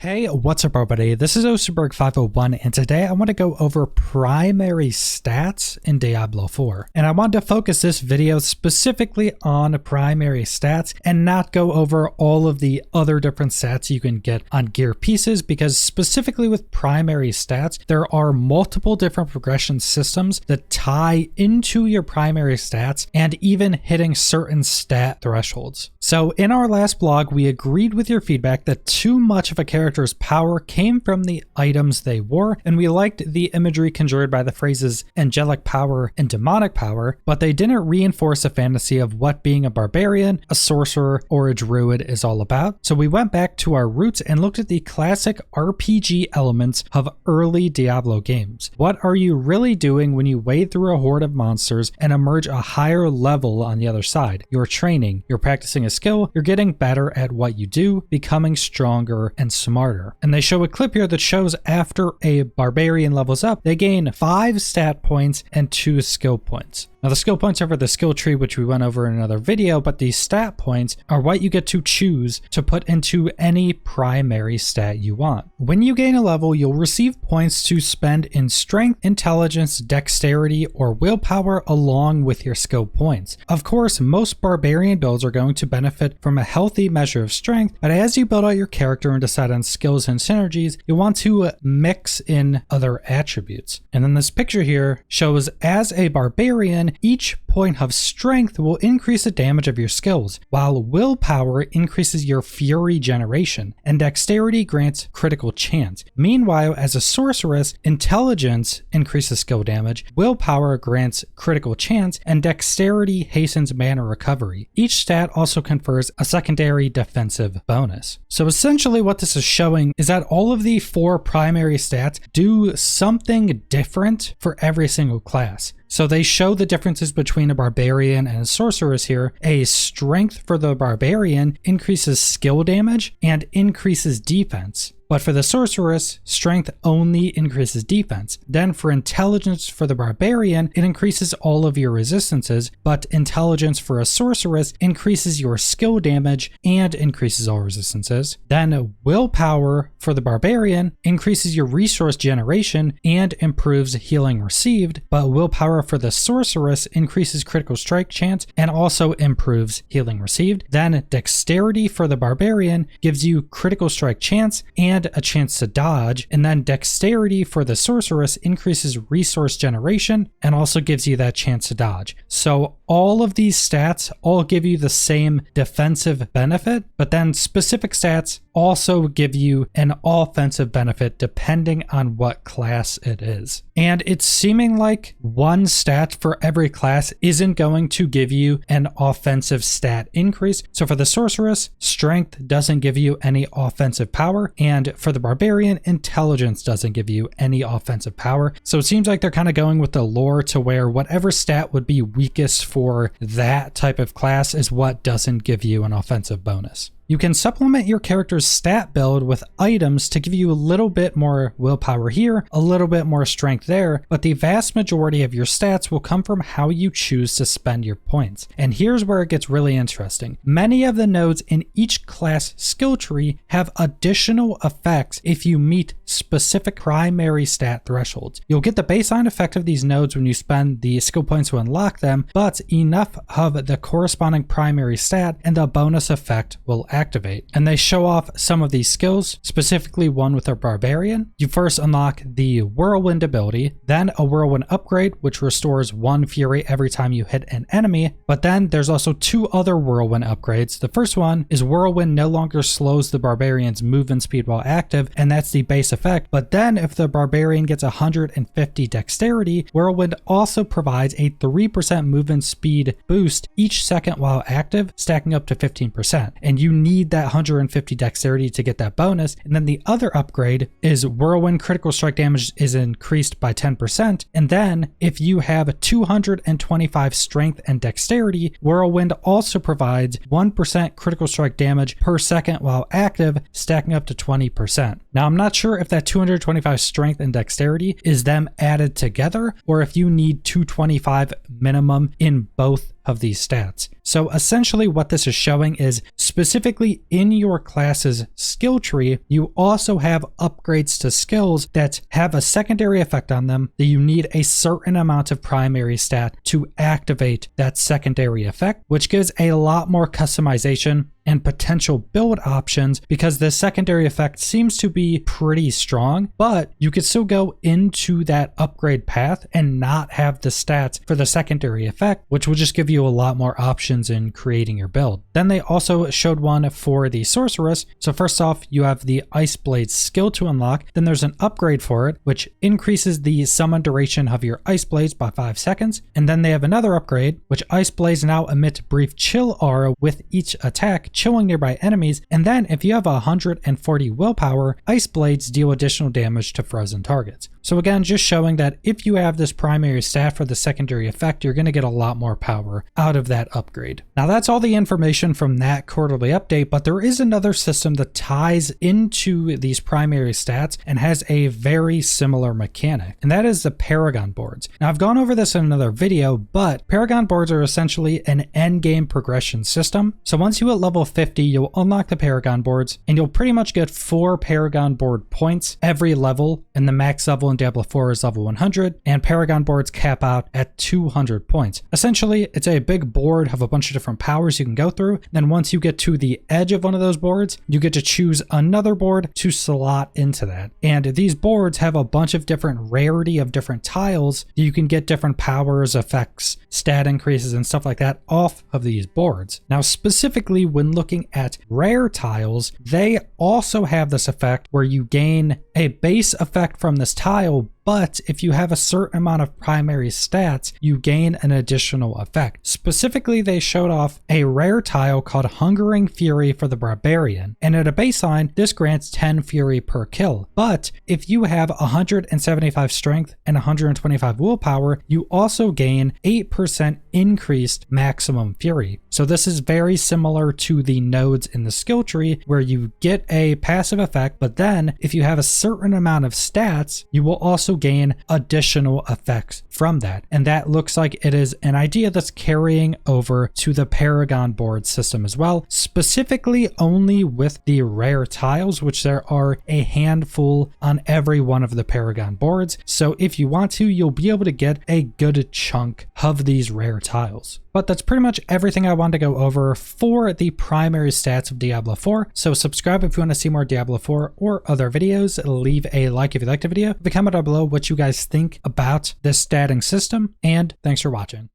Hey, what's up everybody? This is Osterberg501 and today I want to go over primary stats in Diablo 4. And I want to focus this video specifically on primary stats and not go over all of the other different stats you can get on gear pieces, because specifically with primary stats, there are multiple different progression systems that tie into your primary stats and even hitting certain stat thresholds. So in our last blog, we agreed with your feedback that too much of a character's power came from the items they wore, and we liked the imagery conjured by the phrases angelic power and demonic power, but they didn't reinforce a fantasy of what being a barbarian, a sorcerer, or a druid is all about. So we went back to our roots and looked at the classic RPG elements of early Diablo games. What are you really doing when you wade through a horde of monsters and emerge a higher level on the other side? You're training, you're practicing a skill, you're getting better at what you do, becoming stronger and smarter. And they show a clip here that shows after a barbarian levels up, they gain 5 stat points and 2 skill points. Now the skill points are for the skill tree, which we went over in another video, but these stat points are what you get to choose to put into any primary stat you want. When you gain a level, you'll receive points to spend in strength, intelligence, dexterity, or willpower along with your skill points. Of course, most barbarian builds are going to benefit from a healthy measure of strength, but as you build out your character and decide on skills and synergies, you want to mix in other attributes. And then this picture here shows as a barbarian, each point of strength will increase the damage of your skills, while willpower increases your fury generation, and dexterity grants critical chance. Meanwhile, as a sorceress, intelligence increases skill damage, willpower grants critical chance, and dexterity hastens mana recovery. Each stat also confers a secondary defensive bonus. So essentially what this is showing is that all of the 4 primary stats do something different for every single class. So they show the differences between a barbarian and a sorceress here. A strength for the barbarian increases skill damage and increases defense. But for the sorceress, strength only increases defense. Then for intelligence for the barbarian, it increases all of your resistances, but intelligence for a sorceress increases your skill damage and increases all resistances. Then willpower for the barbarian increases your resource generation and improves healing received, but willpower for the sorceress increases critical strike chance and also improves healing received. Then dexterity for the barbarian gives you critical strike chance and a chance to dodge, and then dexterity for the sorceress increases resource generation and also gives you that chance to dodge. So all of these stats all give you the same defensive benefit, but then specific stats also give you an offensive benefit depending on what class it is. And it's seeming like one stat for every class isn't going to give you an offensive stat increase. So for the sorceress, strength doesn't give you any offensive power, and for the barbarian, intelligence doesn't give you any offensive power. So it seems like they're kind of going with the lore to where whatever stat would be weakest for that type of class is what doesn't give you an offensive bonus. You can supplement your character's stat build with items to give you a little bit more willpower here, a little bit more strength there, but the vast majority of your stats will come from how you choose to spend your points. And here's where it gets really interesting. Many of the nodes in each class skill tree have additional effects if you meet specific primary stat thresholds. You'll get the baseline effect of these nodes when you spend the skill points to unlock them, but enough of the corresponding primary stat and the bonus effect will activate. And they show off some of these skills, specifically one with a barbarian. You first unlock the whirlwind ability, then a whirlwind upgrade, which restores 1 fury every time you hit an enemy. But then there's also 2 other whirlwind upgrades. The first one is whirlwind no longer slows the barbarian's movement speed while active, and that's the base effect. But then if the barbarian gets 150 dexterity, whirlwind also provides a 3% movement speed boost each second while active, stacking up to 15%. And you need that 150 dexterity to get that bonus. And then the other upgrade is whirlwind critical strike damage is increased by 10%. And then if you have 225 strength and dexterity, whirlwind also provides 1% critical strike damage per second while active, stacking up to 20%. Now I'm not sure if that 225 strength and dexterity is them added together, or if you need 225 minimum in both of these stats. So essentially what this is showing is specifically in your class's skill tree, you also have upgrades to skills that have a secondary effect on them that you need a certain amount of primary stat to activate that secondary effect, which gives a lot more customization and potential build options because the secondary effect seems to be pretty strong, but you could still go into that upgrade path and not have the stats for the secondary effect, which will just give you a lot more options in creating your build. Then they also showed one for the sorceress. So first off, you have the Ice Blade skill to unlock. Then there's an upgrade for it, which increases the summon duration of your Ice Blades by 5 seconds. And then they have another upgrade, which Ice Blades now emit brief chill aura with each attack, chilling nearby enemies, and then if you have 140 willpower, Ice Blades deal additional damage to frozen targets. So again, just showing that if you have this primary stat for the secondary effect, you're going to get a lot more power out of that upgrade. Now that's all the information from that quarterly update, but there is another system that ties into these primary stats and has a very similar mechanic, and that is the Paragon Boards. Now I've gone over this in another video, but Paragon Boards are essentially an endgame progression system. So once you hit level 50, you'll unlock the Paragon Boards, and you'll pretty much get 4 Paragon Board points every level, and the max level in Diablo 4 is level 100, and Paragon Boards cap out at 200 points. Essentially, it's a big board of a bunch of different powers you can go through. Then once you get to the edge of one of those boards, you get to choose another board to slot into that. And these boards have a bunch of different rarity of different tiles that you can get different powers, effects, stat increases, and stuff like that off of these boards. Now, specifically when looking at rare tiles, they also have this effect where you gain a base effect from this tile, but if you have a certain amount of primary stats, you gain an additional effect. Specifically, they showed off a rare tile called Hungering Fury for the Barbarian, and at a baseline, this grants 10 fury per kill. But if you have 175 strength and 125 willpower, you also gain 8% increased maximum fury. So this is very similar to the nodes in the skill tree where you get a passive effect, but then if you have a certain amount of stats, you will also gain additional effects from that. And that looks like it is an idea that's carrying over to the Paragon Board system as well, specifically only with the rare tiles, which there are a handful on every one of the Paragon Boards. So if you want to, you'll be able to get a good chunk of these rare tiles. But that's pretty much everything I wanted to go over for the primary stats of Diablo 4. So subscribe if you want to see more Diablo 4 or other videos. Leave a like if you liked the video. Comment down below what you guys think about this statting system, and thanks for watching.